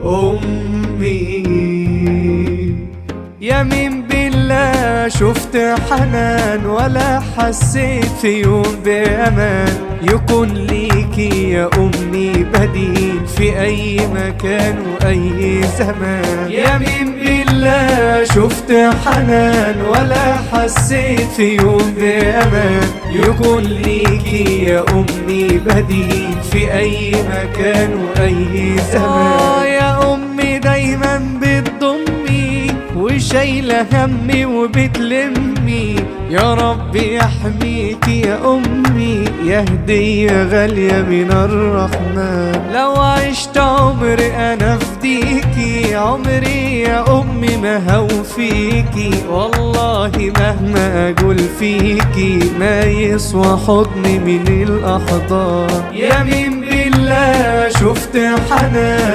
أمي. يمين بالله شفت حنان ولا حسيت في يوم بأمان، يكون ليكي يا أمي بديل في أي مكان وأي زمان. يمين بالله شفت حنان ولا حسيت في يوم بأمان، يكون ليكي يا أمي بديل في أي مكان وأي زمان. يا أمي دايما بتضمي وشايلة همي وبتلمي، يا رب يحميكي يا أمي، يا هدية غالية من الرحمن. لو عشت عمري أنا فديكي، عمري يا أمي ما هوفيكي، والله مهما أقول فيكي ما يسوى حضني من الأحضان. يمين بالله شفت حنان